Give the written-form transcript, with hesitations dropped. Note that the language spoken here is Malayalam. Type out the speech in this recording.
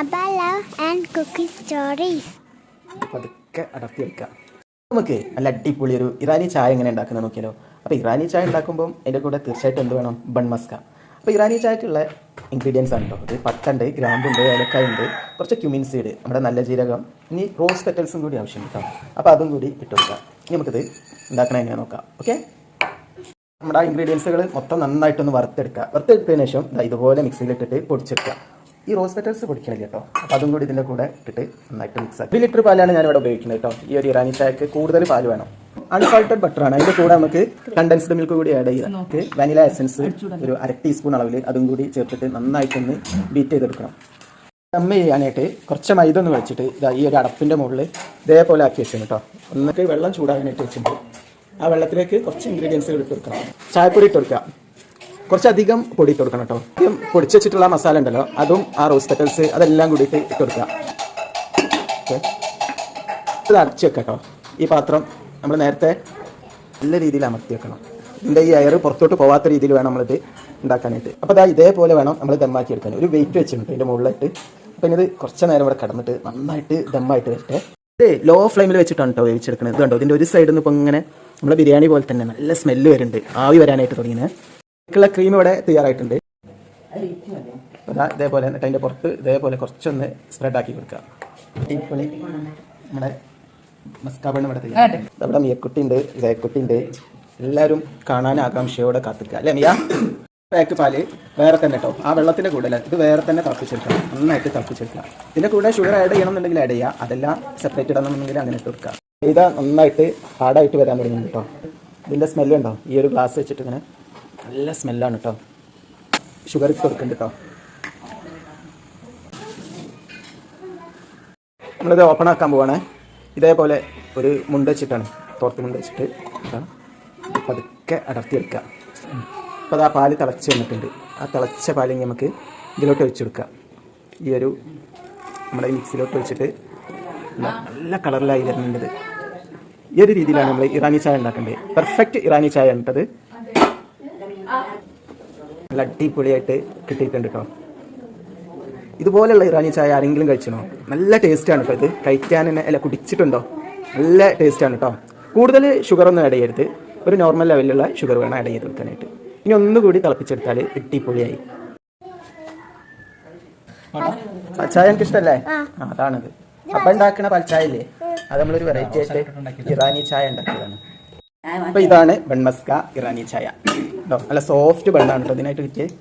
Abba love and cookie stories. പതുക്കെ അടർത്തി വെക്കുക. നമുക്ക് നല്ല അടിപൊളി ഒരു ഇറാനി ചായ എങ്ങനെ ഉണ്ടാക്കുന്നത് നോക്കിയാലോ. അപ്പോൾ ഇറാനി ചായ ഉണ്ടാക്കുമ്പോൾ അതിൻ്റെ കൂടെ തീർച്ചയായിട്ടും എന്ത് വേണം? Bun Musca. അപ്പോൾ ഇറാനി ചായക്കുള്ള ഇൻഗ്രീഡിയൻസ് ആണ് കേട്ടോ. ഇത് പട്ടുണ്ട്, ഗ്രാമ്പുണ്ട്, ഏലക്കായ ഉണ്ട്, കുറച്ച് ക്യുമിൻ സീഡ്, നമ്മുടെ നല്ല ജീരകം, ഇനി റോസ് പെറ്റൽസും കൂടി ആവശ്യമുണ്ട് കേട്ടോ. അപ്പോൾ അതും കൂടി ഇട്ട് വെക്കുക. ഇനി നമുക്കിത് ഉണ്ടാക്കണ എങ്ങനെ നോക്കാം. ഓക്കെ, നമ്മുടെ ആ ഇൻഗ്രീഡിയൻസുകൾ മൊത്തം നന്നായിട്ടൊന്ന് വറുത്തെടുക്കുക. വറുത്തെടുത്തതിന് ശേഷം ഇതുപോലെ മിക്സിയിലിട്ടിട്ട് പൊടിച്ചെടുക്കുക. ഈ റോസ് പെറ്റൽസ് പൊടിക്കണില്ല കേട്ടോ. അപ്പോൾ അതും കൂടി ഇതിൻ്റെ കൂടെ ഇട്ടിട്ട് നന്നായിട്ട് മിക്സ് ആക്കി. 1 ലിറ്റർ പാലാണ് ഞാനിവിടെ ഉപയോഗിക്കുന്നത് കേട്ടോ. ഈ ഒരു ഇറാനി ചായക്ക് കൂടുതൽ പാൽ വേണം. അൺസാൾട്ടഡ് ബട്ടറാണ്. അതിൻ്റെ കൂടെ നമുക്ക് കണ്ടൻസ്ഡ് മിൽക്ക് കൂടി ആഡ് ചെയ്യാം. നമുക്ക് വാനില എസൻസ് ഒരു 1/2 ടീസ്പൂൺ അളവിൽ അതും കൂടി ചേർത്തിട്ട് നന്നായിട്ടൊന്ന് ബീറ്റ് ചെയ്തെടുക്കണം. ദം ചെയ്യാനായിട്ട് കുറച്ച് മൈദ ഒന്ന് വെച്ചിട്ട് ഈ ഒരു അടപ്പിൻ്റെ മുകളിൽ ഇതേപോലെ ആക്കി വെച്ചു കേട്ടോ. എന്നിട്ട് വെള്ളം ചൂടാകാനായിട്ട് വെച്ചിട്ടുണ്ട്. ആ വെള്ളത്തിലേക്ക് കുറച്ച് ഇൻഗ്രീഡിയൻസുകൾ ഇട്ട് കൊടുക്കണം. ചായപ്പൊടി ഇട്ട് കൊടുക്കുക. കുറച്ചധികം പൊടി ഇട്ട് കൊടുക്കണം കേട്ടോ. ആദ്യം പൊടിച്ച് വെച്ചിട്ടുള്ള മസാല ഉണ്ടല്ലോ, അതും ആ റോസ് പെറ്റൽസ് അതെല്ലാം കൂടിയിട്ട് ഇട്ട് കൊടുക്കുക. ഓക്കെ, ഇത് അടച്ച് വെക്കാം കേട്ടോ. ഈ പാത്രം നമ്മൾ നേരത്തെ നല്ല രീതിയിൽ അമർത്തി വെക്കണം. ഇതിൻ്റെ ഈ എയർ പുറത്തോട്ട് പോകാത്ത രീതിയിൽ വേണം നമ്മളിത് ഉണ്ടാക്കാനായിട്ട്. അപ്പോൾ അതാ ഇതേപോലെ വേണം നമ്മൾ ദമ്മാക്കി എടുക്കാൻ. ഒരു വെയിറ്റ് വെച്ചിട്ടുണ്ട് ഇതിൻ്റെ മുകളിലായിട്ട്. അപ്പം ഇത് കുറച്ച് നേരം ഇവിടെ കിടന്നിട്ട് നന്നായിട്ട് ദമ്മായിട്ട് വരട്ടെ. ഇത് ലോ ഫ്ലെയിമിൽ വെച്ചിട്ടാണ് കേട്ടോ വേവിച്ചെടുക്കുന്നത്. ഇത് കണ്ടോ, ഇതിൻ്റെ ഒരു സൈഡിൽ നിന്ന് ഇപ്പോൾ ഇങ്ങനെ നമ്മുടെ ബിരിയാണി പോലെ തന്നെ നല്ല സ്മെല്ല് വരുന്നുണ്ട്. ആവി വരാനായിട്ട് തുടങ്ങിയത്. ുള്ള ക്രീം ഇവിടെ തയ്യാറായിട്ടുണ്ട്. അതാ ഇതേപോലെ എന്നിട്ട് അതിൻ്റെ പുറത്ത് ഇതേപോലെ കുറച്ചൊന്ന് സ്പ്രെഡ് ആക്കി കൊടുക്കുക. അടിപൊളി നമ്മുടെ മസ്കാബണ് ഇവിടെ തയ്യാറാണ്. അവിടെ മിയക്കുട്ടിയുണ്ട്, ജയക്കുട്ടിയുണ്ട്. എല്ലാവരും കാണാൻ ആകാംക്ഷയോടെ കാത്തിക്കുക അല്ലേ മിയ? പാക്ക് പാല് വേറെ തന്നെ കേട്ടോ. ആ വെള്ളത്തിൻ്റെ കൂടെ അല്ല, ഇത് വേറെ തന്നെ തിളപ്പിച്ചെടുക്കണം. നന്നായിട്ട് തിളപ്പിച്ചെടുക്കുക. ഇതിൻ്റെ കൂടെ ഷുഗർ ആഡ് ചെയ്യണമെന്നുണ്ടെങ്കിൽ ആഡ് ചെയ്യുക. അതെല്ലാം സെപ്പറേറ്റ് ഇടണമെന്നുണ്ടെങ്കിൽ അങ്ങനെ ഇട്ട് കൊടുക്കുക. ഇത് നന്നായിട്ട് ഹാർഡായിട്ട് വരാൻ തുടങ്ങും കേട്ടോ. ഇതിൻ്റെ സ്മെല്ല് ഉണ്ടോ? ഈ ഒരു ഗ്ലാസ് വെച്ചിട്ട് ഇങ്ങനെ നല്ല സ്മെല്ലാണ് കേട്ടോ. ഷുഗർ ഇട്ട് കൊടുക്കുന്നുണ്ട് കേട്ടോ. നമ്മളിത് ഓപ്പൺ ആക്കാൻ പോവാണ്. ഇതേപോലെ ഒരു മുണ്ട് വെച്ചിട്ടാണ്, തോർത്ത് മുണ്ട് വെച്ചിട്ട് പതുക്കെ അടർത്തി എടുക്കുക. അപ്പോൾ അത് ആ പാല് തിളച്ച് വന്നിട്ടുണ്ട്. ആ തിളച്ച പാല് നമുക്ക് ഇതിലോട്ട് ഒഴിച്ചു കൊടുക്കുക. ഈ ഒരു നമ്മുടെ ഈ മിക്സിലോട്ട് വെച്ചിട്ട് നല്ല കളറിലായി വരുന്നുണ്ട്. ഈ ഒരു രീതിയിലാണ് നമ്മൾ ഇറാനി ചായ ഉണ്ടാക്കേണ്ടത്. പെർഫെക്റ്റ് ഇറാനി ചായ ഉണ്ടത്. നല്ല അടിപൊളിയായിട്ട് കിട്ടിയിട്ടുണ്ട് കേട്ടോ. ഇതുപോലെയുള്ള ഇറാനി ചായ ആരെങ്കിലും കഴിച്ചണോ? നല്ല ടേസ്റ്റാണ് കേട്ടോ. ഇത് കഴിക്കാൻ തന്നെ അല്ല, കുടിച്ചിട്ടുണ്ടോ? നല്ല ടേസ്റ്റാണ് കേട്ടോ. കൂടുതൽ ഷുഗറൊന്നും ആഡ് ചെയ്യരുത്. ഒരു നോർമൽ ലെവലിലുള്ള ഷുഗർ വേണം ആഡ് ചെയ്ത് കൊടുക്കാനായിട്ട്. ഇനി ഒന്നുകൂടി തിളപ്പിച്ചെടുത്താൽ അടിപൊളിയായി. പൽച്ചായ എനിക്ക് ഇഷ്ടമല്ലേ? അതാണത്. അപ്പം ഉണ്ടാക്കണ പൽച്ചായ ഇല്ലേ, അത് നമ്മളൊരു വെറൈറ്റി ആയിട്ട് ഇറാനി ചായ ഉണ്ടാക്കിയതാണ്. അപ്പൊ ഇതാണ് ബൺമസ്ക ഇറാനി ചായ. നല്ല സോഫ്റ്റ് ബണ്ണാണ് കേട്ടോ ഇതിനായിട്ട് കിട്ടിയത്.